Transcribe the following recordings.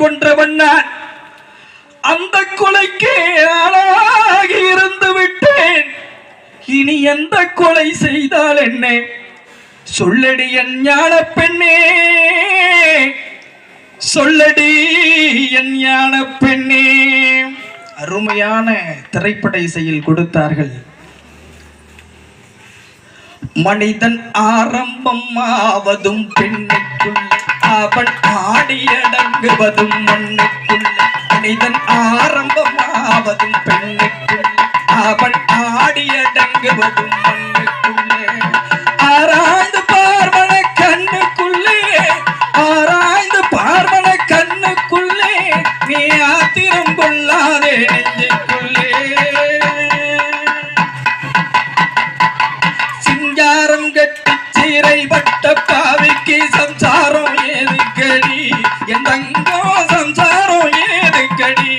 கொன்றவன் நான். அந்த கொலைக்கு ஆளாகி இருந்து விட்டேன். இனி எந்த கொலை செய்தால் என்ன? சொல்லடி என் ஞான பெண்ணே, சொல்லடி என் ஞான பெண்ணே. அருமையான திரைப்பட இசையில் கொடுத்தார்கள். மனிதன் ஆரம்பம் ஆவதும் பெண்ணுக்குள், அவன் ஆடியடங்குவதும் மண்ணுக்குள். மனிதன் ஆரம்பம் ஆவதும் பெண்ணுக்குள், அவன் ஆடியடங்குவதும் மண்ணுக்குள்ளே. ஆராய்ந்து பார்வன கண்ணுக்குள்ளே, ஆராய்ந்து பார்வன கண்ணுக்குள்ளே, நீ ஆத்திரம் கொள்ளாதே நெஞ்சுக்குள்ளே. சிங்காரம் கட்டி சீரைப்பட்ட பாவிக்கு சம்சாரம் ஏதுக்கடி? என் தங்கோ சம்சாரம் ஏதுக்கடி?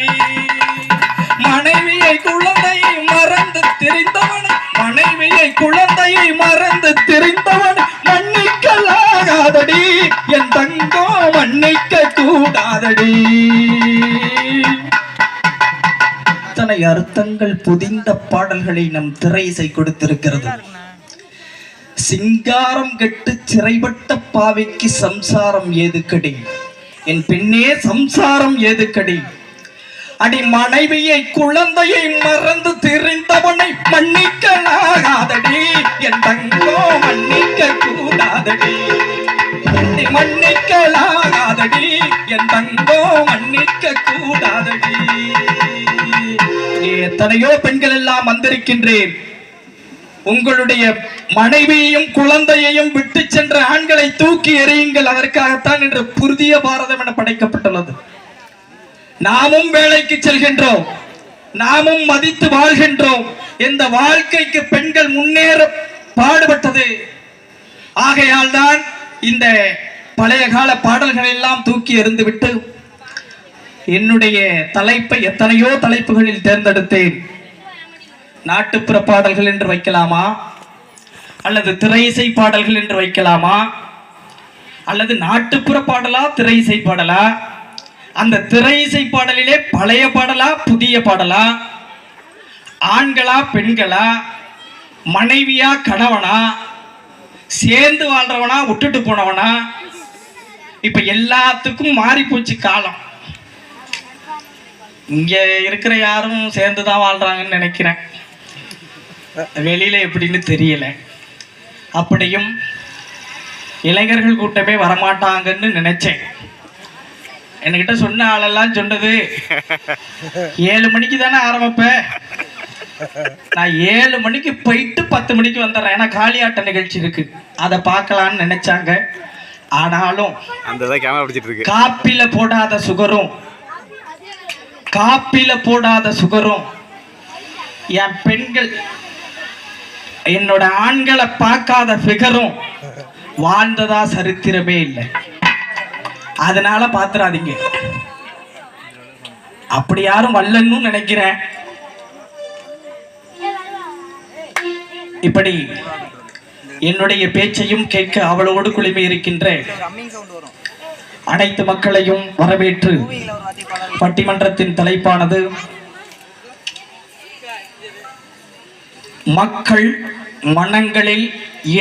மனைவியை குழந்தையை மறந்து திரிந்தவன், மனைவியை குழந்தையை மறந்து திரிந்தவன் மன்னிக்கலாகாதடி. என் தங்கோ மன்னிக்க கூடாதடி. இத்தனை அர்த்தங்கள் புதிந்த பாடல்களை நம் திரை இசை கொடுத்திருக்கிறது. சிங்காரம் கெட்டு சிறைப்பட்ட பாவிக்கு சம்சாரம் ஏதுக்கடி? என் பெண்ணே சம்சாரம் ஏதுக்கடி? அடி மனைவியை குழந்தையை மறந்து திரிந்தவனை மன்னிக்கலாகாதடி. என் தங்கோ மன்னிக்க கூடாதடி. மன்னிக்கலாகாதடி. என் தங்கோ மன்னிக்க கூடாதடி. எத்தனையோ பெண்கள் எல்லாம் வந்திருக்கின்றேன். உங்களுடைய மனைவியையும் குழந்தையையும் விட்டு சென்ற ஆண்களை தூக்கி எறியுங்கள். அதற்காகத்தான் இன்று புதிய பாரதம் என படைக்கப்பட்டுள்ளது. நாமும் வேலைக்கு செல்கின்றோம், நாமும் மதித்து வாழ்கின்றோம். இந்த வாழ்க்கைக்கு பெண்கள் முன்னேற பாடுபட்டது. ஆகையால் தான் இந்த பழைய கால பாடல்களை எல்லாம் தூக்கி எறிந்துவிட்டு என்னுடைய தலைப்பை எத்தனையோ தலைப்புகளில் தேர்ந்தெடுத்தேன். நாட்டுப்புற பாடல்கள் என்று வைக்கலாமா, அல்லது திரை இசை பாடல்கள் என்று வைக்கலாமா, அல்லது நாட்டுப்புற பாடலா திரை இசை பாடலா, அந்த திரை இசை பாடலிலே பழைய பாடலா புதிய பாடலா, ஆண்களா பெண்களா, மனைவியா கணவனா, சேர்ந்து வாழ்றவனா விட்டுட்டு போனவனா? இப்ப எல்லாத்துக்கும் மாறி போச்சு காலம். இங்க இருக்கிற யாரும் சேர்ந்துதான் வாழ்றாங்கன்னு நினைக்கிறேன். வெளியில எப்படின்னு தெரியல. அப்படியும் இளைஞர்கள் கூட்டமே வரமாட்டாங்கன்னு நினைச்சேன். என்கிட்ட சொன்ன ஆளெல்லாம் சொன்னது 7 மணிக்கு தானே ஆரம்பிப்ப. நான் 7 மணிக்கு போயிட்டு 10 மணிக்கு வந்துடுறேன். ஏன்னா காளியாட்ட நிகழ்ச்சி இருக்கு, அதை பார்க்கலான்னு நினைச்சாங்க. ஆனாலும் காப்பில போடாத சுகரும், காப்பில போடாத சுகரும் என் பெண்கள், என்னோட ஆண்களை பார்க்காத ஃபிகரும் வாழ்ந்ததா சரித்திரமே இல்லை. அதனால பாத்துறாதீங்க. அப்படி யாரும் வல்லன்னு நினைக்கிறேன். இப்படி என்னுடைய பேச்சையும் கேட்க அவளோடு குழுமி இருக்கின்ற அனைத்து மக்களையும் வரவேற்று பட்டிமன்றத்தின் தலைப்பானது மக்கள் மனங்களில்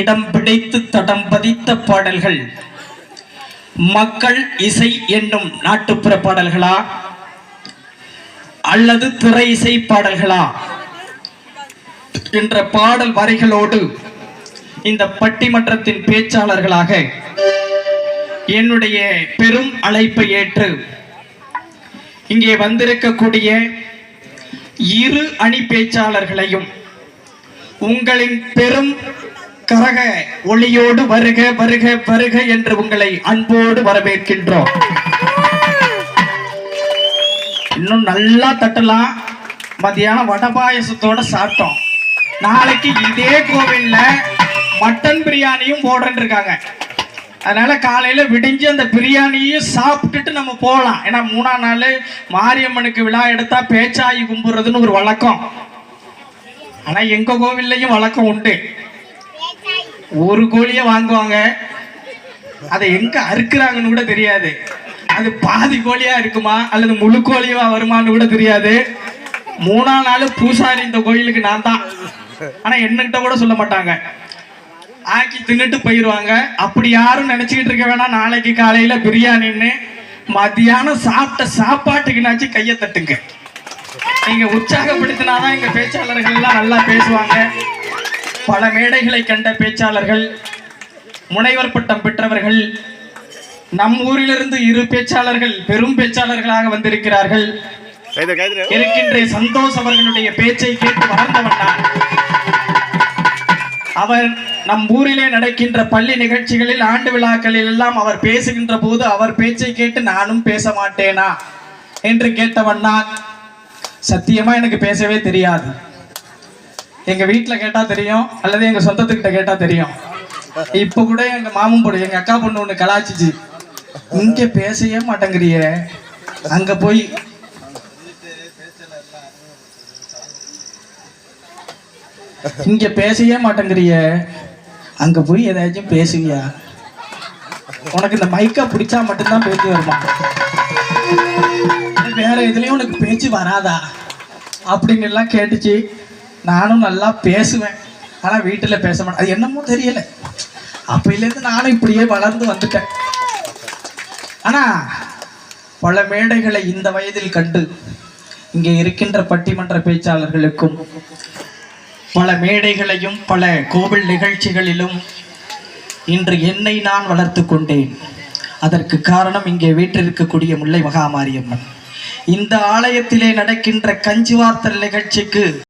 இடம் பிடித்து தடம் பதித்த பாடல்கள், மக்கள் இசை என்னும் நாட்டுப்புற பாடல்களா அல்லது திரை இசை பாடல்களா என்ற பாடல் வரிகளோடு இந்த பட்டிமன்றத்தின் பேச்சாளர்களாக என்னுடைய பெரும் அழைப்பை ஏற்று இங்கே வந்திருக்கக்கூடிய இரு அணி பேச்சாளர்களையும் உங்களின் பெரும் கரக ஒளியோடு வருக வருக வருக என்று உங்களை அன்போடு வரவேற்கின்றோம். இன்னும் நல்லா தட்டலாம். மதியானம் வடபாயசத்தோட சாப்பிட்டோம். நாளைக்கு இதே கோவில்ல மட்டன் பிரியாணியும் போடுறேன்னு இருக்காங்க. அதனால காலையில விடிஞ்சு அந்த பிரியாணியும் சாப்பிட்டுட்டு நம்ம போகலாம். ஏன்னா 3ஆம் நாள் மாரியம்மனுக்கு விழா எடுத்தா பேச்சாயி கும்பிடுறதுன்னு ஒரு வழக்கம். ஆனா எங்க கோவில்லையும் வழக்கம் உண்டு. ஒரு கோழியை வாங்குவாங்க, அதை எங்க அறுக்குறாங்கன்னு கூட தெரியாது. அது பாதி கோழியா இருக்குமா அல்லது முழு கோழியா வருமானு கூட தெரியாது. 3ஆம் நாள் பூசாரி இந்த கோயிலுக்கு நான் தான். ஆனா என்னகிட்ட கூட சொல்ல மாட்டாங்க, ஆக்கி தின்னுட்டு போயிடுவாங்க. அப்படி யாரும் நினைச்சுக்கிட்டு இருக்க வேணாம். நாளைக்கு காலையில பிரியாணின்னு மத்தியானம் சாப்பிட்ட சாப்பாட்டுக்குனாச்சு கையை தட்டுங்க. நீங்க உற்சாகப்படுத்தினாதான் எங்க பேச்சாளர்கள் எல்லாம் நல்லா பேசுவாங்க. பல மேடைகளை கண்ட பேச்சாளர்கள், முனைவர் பட்டம் பெற்றவர்கள், நம் ஊரிலிருந்து 2 பேச்சாளர்கள் பெரும் பேச்சாளர்களாக வந்திருக்கிறார்கள். இருக்கின்ற சந்தோஷ் அவர்களுடைய பேச்சை கேட்டு வளர்ந்தவன் நான். அவர் நம் ஊரிலே நடக்கின்ற பள்ளி நிகழ்ச்சிகளில், ஆண்டு விழாக்களில் எல்லாம் அவர் பேசுகின்ற போது அவர் பேச்சை கேட்டு நானும் பேச மாட்டேனா என்று கேட்டவன் நான். சத்தியமா எனக்கு பேசவே தெரியாது. எங்க வீட்டுல கேட்டா தெரியும், அல்லது எங்க சொந்தத்துக்கிட்ட கேட்டா தெரியும். இப்ப கூட எங்க மாமன் பொண்ணு, எங்க அக்கா பொண்ணு ஒண்ணு கலாச்சிச்சு, இங்க பேசவே மாட்டேங்கிறிய, அங்க போய் இங்க பேசவே மாட்டேங்கிறிய, அங்க போய் ஏதாச்சும் பேசுவியா? உனக்கு இந்த மைக்கா பிடிச்சா மட்டும்தான் பேச்சு வருமா? வேற எதுலயும் உனக்கு பேச்சு வராதா அப்படின்னு எல்லாம் கேட்டுச்சு. நானும் நல்லா பேசுவேன், ஆனா வீட்டுல பேச மாட்டேன். அது என்னமோ தெரியல, அப்பையிலேருந்து நானும் இப்படியே வளர்ந்து வந்துட்டேன். ஆனா பல மேடைகளை இந்த வயதில் கண்டு இங்கே இருக்கின்ற பட்டிமன்ற பேச்சாளர்களுக்கும் பல மேடைகளையும் பல கோவில் நிகழ்ச்சிகளிலும் இன்று என்னை நான் வளர்த்து கொண்டேன். அதற்கு காரணம் இங்கே வீற்றிருக்கக்கூடிய முல்லை மகாமாரியம்மன். இந்த ஆலயத்திலே நடக்கின்ற கஞ்சி வார்த்தல் நிகழ்ச்சிக்கு